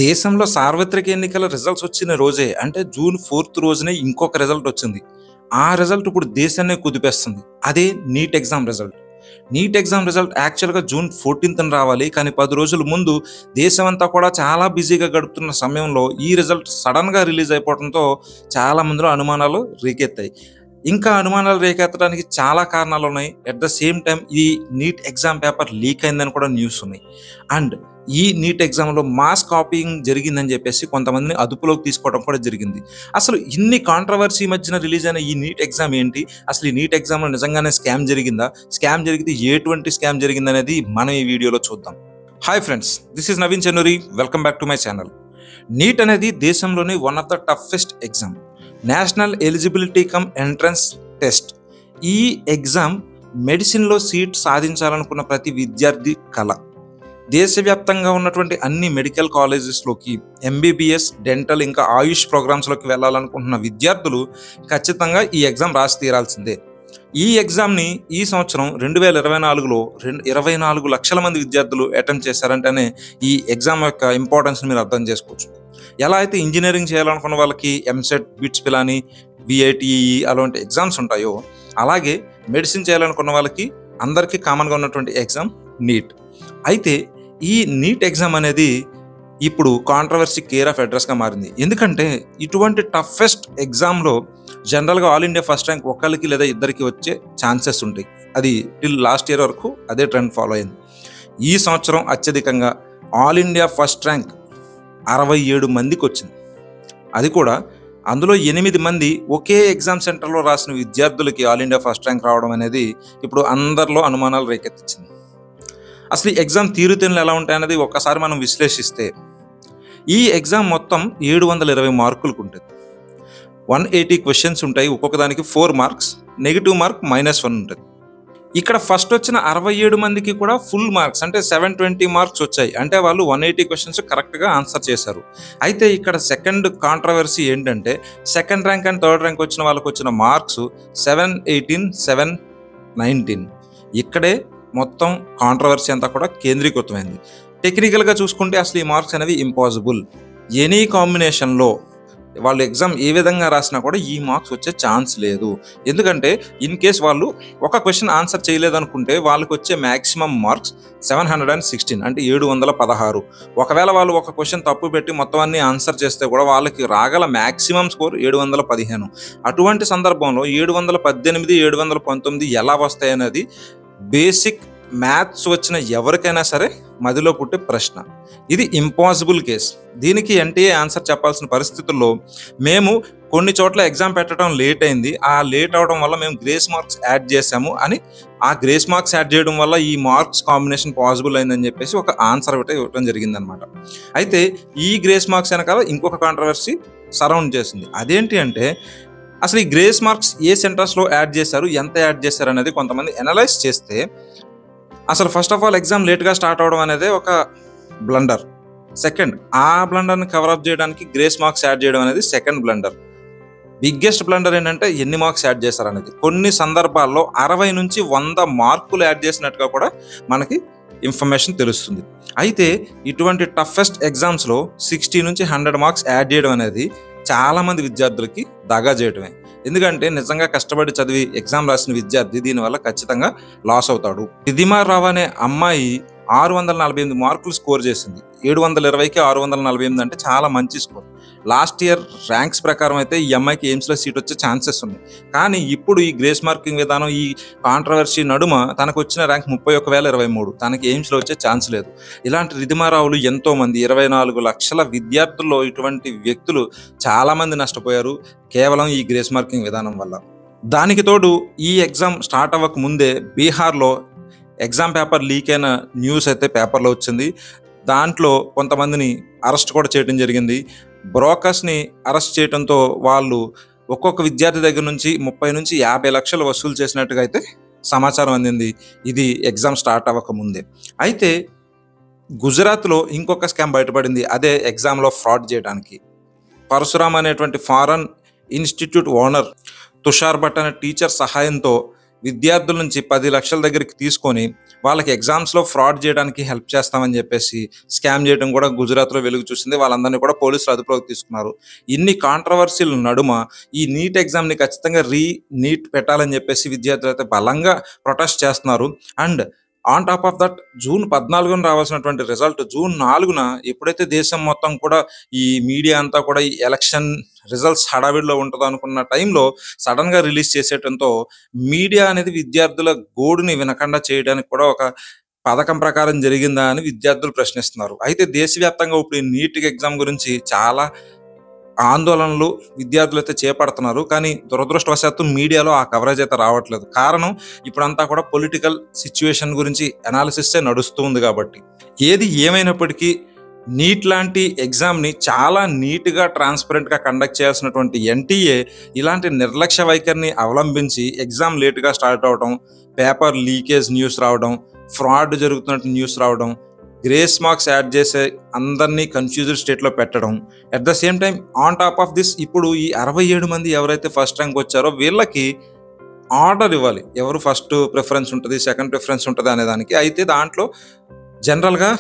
దేశంలో సార్వత్రిక ఎన్నికల రిజల్ట్స్ వచ్చిన రోజే అంటే జూన్ 4th రోజునే ఇంకొక రిజల్ట్ వచ్చింది. ఆ రిజల్ట్ ఇప్పుడు దేశాన్నే కుదిపేస్తుంది. అదే NEET exam result. NEET exam result యాక్చువల్‌గా జూన్ 14థ్ రావాలి. కానీ 10 రోజుల ముందు దేశమంతా కూడా చాలా బిజీగా గడుపుతున్న సమయంలో ఈ రిజల్ట్ సడెన్‌గా రిలీజ్ అయిపోవడంతో చాలా మందిలో అనుమానాలు రేకెత్తాయి. ఇంకా అనుమానాలు రేకెత్తడానికి చాలా కారణాలున్నాయి. ఎట్ ద సేమ్ టైమ్ ఈ నీట్ ఎగ్జామ్ పేపర్ లీక్ అయిందని కూడా న్యూస్ ఉన్నాయి. అండ్ ఈ నీట్ ఎగ్జామ్‌లో మాస్ కాపీయింగ్ జరిగిందని చెప్పేసి కొంతమందిని అదుపులోకి తీసుకోవడం కూడా జరిగింది. అసలు ఇన్ని కాంట్రవర్సీ మధ్యన రిలీజ్ అయిన ఈ నీట్ ఎగ్జామ్ ఏంటి? అసలు ఈ నీట్ ఎగ్జామ్‌లో నిజంగానే స్కామ్ జరిగిందా? స్కామ్ జరిగితే ఎటువంటి స్కామ్ జరిగిందనేది మనం ఈ వీడియోలో చూద్దాం. Hi friends, this is Naveen Chennuri. Welcome back to my channel. NEET అనేది దేశంలోని one of the toughest exam. National eligibility cum entrance test. ఈ ఎగ్జామ్ మెడిసిన్లో సీట్ సాధించాలనుకున్న ప్రతి విద్యార్థి కల. దేశవ్యాప్తంగా ఉన్నటువంటి అన్ని మెడికల్ కాలేజెస్లోకి ఎంబీబీఎస్, డెంటల్ ఇంకా ఆయుష్ ప్రోగ్రామ్స్లోకి వెళ్ళాలనుకుంటున్న విద్యార్థులు ఖచ్చితంగా ఈ ఎగ్జామ్ రాసి తీరాల్సిందే. ఈ ఎగ్జామ్ని ఈ సంవత్సరం 2024లో 24 లక్షల మంది విద్యార్థులు అటెంప్ట్ చేశారంటేనే ఈ ఎగ్జామ్ యొక్క ఇంపార్టెన్స్ని మీరు అర్థం చేసుకోవచ్చు. ఎలా అయితే ఇంజనీరింగ్ చేయాలనుకున్న వాళ్ళకి ఎంసెట్, బిట్స్ పిలాని, విఐటిఈ అలాంటి ఎగ్జామ్స్ ఉంటాయో అలాగే మెడిసిన్ చేయాలనుకున్న వాళ్ళకి అందరికీ కామన్గా ఉన్నటువంటి ఎగ్జామ్ నీట్. అయితే ఈ నీట్ ఎగ్జామ్ అనేది ఇప్పుడు కాంట్రవర్సీ కేర్ ఆఫ్ అడ్రస్గా మారింది. ఎందుకంటే ఇటువంటి టఫెస్ట్ ఎగ్జామ్లో జనరల్గా ఆల్ ఇండియా ఫస్ట్ ర్యాంక్ ఒకరికి లేదా ఇద్దరికి వచ్చే ఛాన్సెస్ ఉంటాయి. అది టిల్ లాస్ట్ ఇయర్ వరకు అదే ట్రెండ్ ఫాలో అయింది. ఈ సంవత్సరం అత్యధికంగా ఆల్ ఇండియా ఫస్ట్ ర్యాంక్ 67 మందికి వచ్చింది. అది కూడా అందులో 8 మంది ఒకే ఎగ్జామ్ సెంటర్లో రాసిన విద్యార్థులకి ఆల్ ఇండియా ఫస్ట్ ర్యాంక్ రావడం అనేది ఇప్పుడు అందరిలో అనుమానాలు రేకెత్తించింది. అసలు ఈ ఎగ్జామ్ తీరుతెన్నులు ఎలా ఉంటాయనేది ఒక్కసారి మనం విశ్లేషిస్తే ఈ ఎగ్జామ్ మొత్తం 720 మార్కులకు ఉంటుంది. 180 క్వశ్చన్స్ ఉంటాయి. ఒక్కొక్క దానికి 4 మార్క్స్, నెగిటివ్ మార్క్ -1 ఉంటుంది. ఇక్కడ ఫస్ట్ వచ్చిన 67 మందికి కూడా ఫుల్ మార్క్స్ అంటే 720 మార్క్స్ వచ్చాయి. అంటే వాళ్ళు 180 క్వశ్చన్స్ కరెక్ట్గా ఆన్సర్ చేశారు. అయితే ఇక్కడ సెకండ్ కాంట్రవర్సీ ఏంటంటే second rank and third rank వచ్చిన వాళ్ళకి వచ్చిన మార్క్స్ 718, 719. ఇక్కడే మొత్తం కాంట్రవర్సీ అంతా కూడా కేంద్రీకృతమైంది. టెక్నికల్గా చూసుకుంటే అసలు ఈ మార్క్స్ అనేవి ఇంపాసిబుల్. ఎనీ కాంబినేషన్లో వాళ్ళు ఎగ్జామ్ ఏ విధంగా రాసినా కూడా ఈ మార్క్స్ వచ్చే ఛాన్స్ లేదు. ఎందుకంటే ఇన్ కేస్ వాళ్ళు ఒక క్వశ్చన్ ఆన్సర్ చేయలేదనుకుంటే వాళ్ళకి వచ్చే మ్యాక్సిమం మార్క్స్ 716 అంటే 716. ఒకవేళ వాళ్ళు ఒక క్వశ్చన్ తప్పు పెట్టి మొత్తం అన్ని ఆన్సర్ చేస్తే కూడా వాళ్ళకి రాగల మ్యాక్సిమం స్కోర్ 715. అటువంటి సందర్భంలో 718, 719 ఎలా వస్తాయనేది బేసిక్ మ్యాథ్స్ వచ్చిన ఎవరికైనా సరే మదిలో పుట్టే ప్రశ్న. ఇది ఇంపాసిబుల్ కేస్. దీనికి ఎన్టీఏ ఆన్సర్ చెప్పాల్సిన పరిస్థితుల్లో మేము కొన్ని చోట్ల ఎగ్జామ్ పెట్టడం లేట్ అయింది, ఆ లేట్ అవడం వల్ల మేము గ్రేస్ మార్క్స్ యాడ్ చేసాము అని, ఆ గ్రేస్ మార్క్స్ యాడ్ చేయడం వల్ల ఈ మార్క్స్ కాంబినేషన్ పాసిబుల్ అయిందని చెప్పేసి ఒక ఆన్సర్ ఇవ్వడం జరిగిందనమాట. అయితే ఈ గ్రేస్ మార్క్స్ వెనకాల ఇంకొక కాంట్రవర్సీ సరౌండ్ చేసింది. అదేంటి అంటే అసలు ఈ గ్రేస్ మార్క్స్ ఏ సెంటర్స్లో యాడ్ చేశారు, ఎంత యాడ్ చేశారు అనేది కొంతమంది అనలైజ్ చేస్తే అసలు ఫస్ట్ ఆఫ్ ఆల్ ఎగ్జామ్ లేట్గా స్టార్ట్ అవడం అనేది ఒక బ్లండర్. సెకండ్, ఆ బ్లండర్ని కవరప్ చేయడానికి గ్రేస్ మార్క్స్ యాడ్ చేయడం అనేది సెకండ్ బ్లండర్. బిగ్గెస్ట్ బ్లండర్ ఏంటంటే ఎన్ని మార్క్స్ యాడ్ చేశారు అనేది. కొన్ని సందర్భాల్లో 60 నుంచి 100 మార్కులు యాడ్ చేసినట్టుగా కూడా మనకి ఇన్ఫర్మేషన్ తెలుస్తుంది. అయితే ఇటువంటి టఫెస్ట్ ఎగ్జామ్స్లో 60 నుంచి 100 మార్క్స్ యాడ్ చేయడం అనేది చాలామంది విద్యార్థులకి దగా చేయడమే. ఎందుకంటే నిజంగా కష్టపడి చదివి ఎగ్జామ్ రాసిన విద్యార్థి దీనివల్ల ఖచ్చితంగా లాస్ అవుతాడు. రిధిమా రావు అనే అమ్మాయి 648 మార్కులు స్కోర్ చేసింది. 720కి 648 అంటే చాలా మంచి స్కోర్. లాస్ట్ ఇయర్ ర్యాంక్స్ ప్రకారం అయితే ఈ అమ్మాయికి ఎయిమ్స్లో సీట్ వచ్చే ఛాన్సెస్ ఉన్నాయి. కానీ ఇప్పుడు ఈ గ్రేస్ మార్కింగ్ విధానం, ఈ కాంట్రవర్సీ నడుమ తనకు వచ్చిన ర్యాంక్ 31,023. తనకి ఎయిమ్స్లో వచ్చే ఛాన్స్ లేదు. ఇలాంటి రిధిమారావులు ఎంతోమంది, 24 లక్షల విద్యార్థుల్లో ఇటువంటి వ్యక్తులు చాలామంది నష్టపోయారు కేవలం ఈ గ్రేస్ మార్కింగ్ విధానం వల్ల. దానికి తోడు ఈ ఎగ్జామ్ స్టార్ట్ అవ్వక ముందే బీహార్లో ఎగ్జామ్ పేపర్ లీక్ అయిన న్యూస్ అయితే పేపర్లో వచ్చింది. దాంట్లో కొంతమందిని అరెస్ట్ కూడా చేయడం జరిగింది. బ్రోకర్స్ని అరెస్ట్ చేయడంతో వాళ్ళు ఒక్కొక్క విద్యార్థి దగ్గర నుంచి 30 నుంచి 50 లక్షలు వసూలు చేసినట్టుగా అయితే సమాచారం అందింది. ఇది ఎగ్జామ్ స్టార్ట్ అవ్వకముందే. అయితే గుజరాత్లో ఇంకొక స్కామ్ బయటపడింది. అదే ఎగ్జామ్లో ఫ్రాడ్ చేయడానికి. పరశురామ్ అనేటువంటి foreign institute owner Tushar Bhat అనే టీచర్ సహాయంతో విద్యార్థుల నుంచి 10 లక్షల దగ్గరికి తీసుకొని వాళ్ళకి ఎగ్జామ్స్‌లో ఫ్రాడ్ చేయడానికి హెల్ప్ చేస్తామని చెప్పేసి స్కామ్ చేయడం కూడా గుజరాత్‌లో వెలుగు చూసింది. వాళ్ళందరినీ కూడా పోలీసులు అదుపులోకి తీసుకున్నారు. ఇన్ని కాంట్రోవర్సీల నడుమ ఈ నీట్ ఎగ్జామ్‌ని ఖచ్చితంగా నీట్ పెట్టాలని చెప్పేసి విద్యార్థులైతే బలంగా ప్రొటెస్ట్ చేస్తున్నారు. And on top of that June 14న రావాల్సినటువంటి రిజల్ట్ జూన్ 4న ఎప్పుడైతే దేశం మొత్తం కూడా ఈ మీడియా అంతా కూడా ఈ ఎలక్షన్ రిజల్ట్స్ హడావిడిలో ఉంటదో అనుకున్న టైంలో సడన్‌గా రిలీజ్ చేసేయటంతో మీడియా అనేది విద్యార్థుల గోడుని వినకుండా చేయడానికి కూడా ఒక పథకం ప్రకారం జరిగిందా అని విద్యార్థులు ప్రశ్నిస్తున్నారు. అయితే దేశవ్యాప్తంగా ఇప్పుడు ఈ నీట్ ఎగ్జామ్ గురించి చాలా ఆందోళనలు విద్యార్థులైతే చేపడుతున్నారు. కానీ దురదృష్టవశాత్తు మీడియాలో ఆ కవరేజ్ అయితే రావట్లేదు. కారణం ఇప్పుడంతా కూడా పొలిటికల్ సిచ్యువేషన్ గురించి అనాలిసిస్సే నడుస్తూ ఉంది కాబట్టి. ఏది ఏమైనప్పటికీ నీట్ లాంటి ఎగ్జామ్‌ని చాలా నీట్‌గా, ట్రాన్స్‌పరెంట్‌గా కండక్ట్ చేయాల్సినటువంటి ఎన్‌టీఏ ఇలాంటి నిర్లక్ష్య వైఖరిని అవలంబించి ఎగ్జామ్ లేట్‌గా స్టార్ట్ అవ్వడం, పేపర్ లీకేజ్ న్యూస్ రావడం, ఫ్రాడ్ జరుగుతున్నట్టు న్యూస్ రావడం, గ్రేస్ మార్క్స్ యాడ్ చేసే అందరినీ కన్‌ఫ్యూజ్డ్ స్టేట్‌లో పెట్టడం. At the same time on top of this ఇప్పుడు ఈ 67 మంది ఎవరైతే ఫస్ట్ ర్యాంక్ వచ్చారో వీళ్ళకి ఆర్డర్ ఇవ్వాలి. ఎవరు ఫస్ట్ ప్రిఫరెన్స్ ఉంటది, సెకండ్ ప్రిఫరెన్స్ ఉంటది అనే దానికి. అయితే దాంట్లో జనరల్‌గా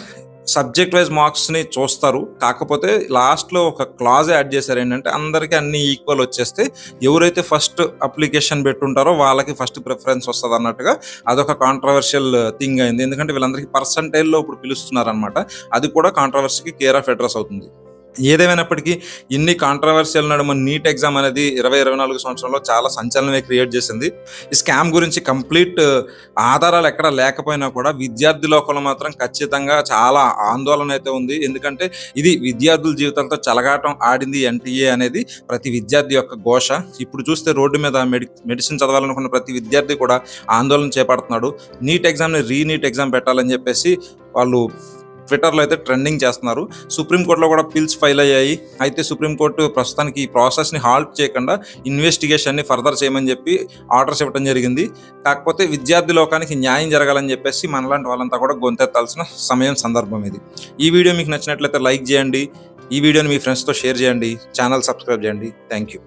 సబ్జెక్ట్ వైజ్ మార్క్స్‌ని చూస్తారు. కాకపోతే లాస్ట్‌లో ఒక క్లాజ్ యాడ్ చేశారు. ఏంటంటే అందరికీ అన్నీ ఈక్వల్ వచ్చేస్తే ఎవరైతే ఫస్ట్ అప్లికేషన్ పెట్టుంటారో వాళ్ళకి ఫస్ట్ ప్రిఫరెన్స్ వస్తది అన్నట్టుగా అదొక కాంట్రోవర్షియల్ థింగ్ అయింది. ఎందుకంటే వీళ్ళందరికీ పర్సెంటైల్‌లో ఇప్పుడు పిలుస్తున్నారనమాట. అది కూడా కాంట్రోవర్సీకి కేర్ ఆఫ్ అడ్రస్ అవుతుంది. ఏదేమైనప్పటికీ ఇన్ని కాంట్రోవర్షియల్ నడుమ నీట్ ఎగ్జామ్ అనేది 2024 సంవత్సరంలో చాలా సంచలనమే క్రియేట్ చేసింది. ఈ స్కామ్ గురించి కంప్లీట్ ఆధారాలు ఎక్కడ లేకపోయినా కూడా విద్యార్థి లోకంలో మాత్రం ఖచ్చితంగా చాలా ఆందోళన అయితే ఉంది. ఎందుకంటే ఇది విద్యార్థుల జీవితాలతో చెలగాటం ఆడింది ఎన్‌టీఏ అనేది ప్రతి విద్యార్థి యొక్క ఘోష. ఇప్పుడు చూస్తే రోడ్డు మీద మెడిసిన్ చదవాలనుకున్న ప్రతి విద్యార్థి కూడా ఆందోళన చేపడుతున్నాడు. నీట్ ఎగ్జామ్‌ని రీనీట్ ఎగ్జామ్ పెట్టాలని చెప్పేసి వాళ్ళు ట్విట్టర్‌లో అయితే ట్రెండింగ్ చేస్తున్నారు. సుప్రీంకోర్టులో కూడా పిల్స్ ఫైల్ అయ్యాయి. అయితే సుప్రీంకోర్టు ప్రస్తుతానికి ఈ ప్రాసెస్‌ని హాల్ట్ చేయకుండా ఇన్వెస్టిగేషన్‌ని ఫర్దర్ చేయమని చెప్పి ఆర్డర్స్ ఇవ్వడం జరిగింది. కాకపోతే విద్యార్థి లోకానికి న్యాయం జరగాలని చెప్పేసి మనలాంటి వాళ్ళంతా కూడా గొంతెత్తాల్సిన సందర్భం ఇది. ఈ వీడియో మీకు నచ్చినట్లయితే లైక్ చేయండి. ఈ వీడియోని మీ ఫ్రెండ్స్‌తో షేర్ చేయండి. ఛానల్ సబ్స్క్రైబ్ చేయండి. Thank you.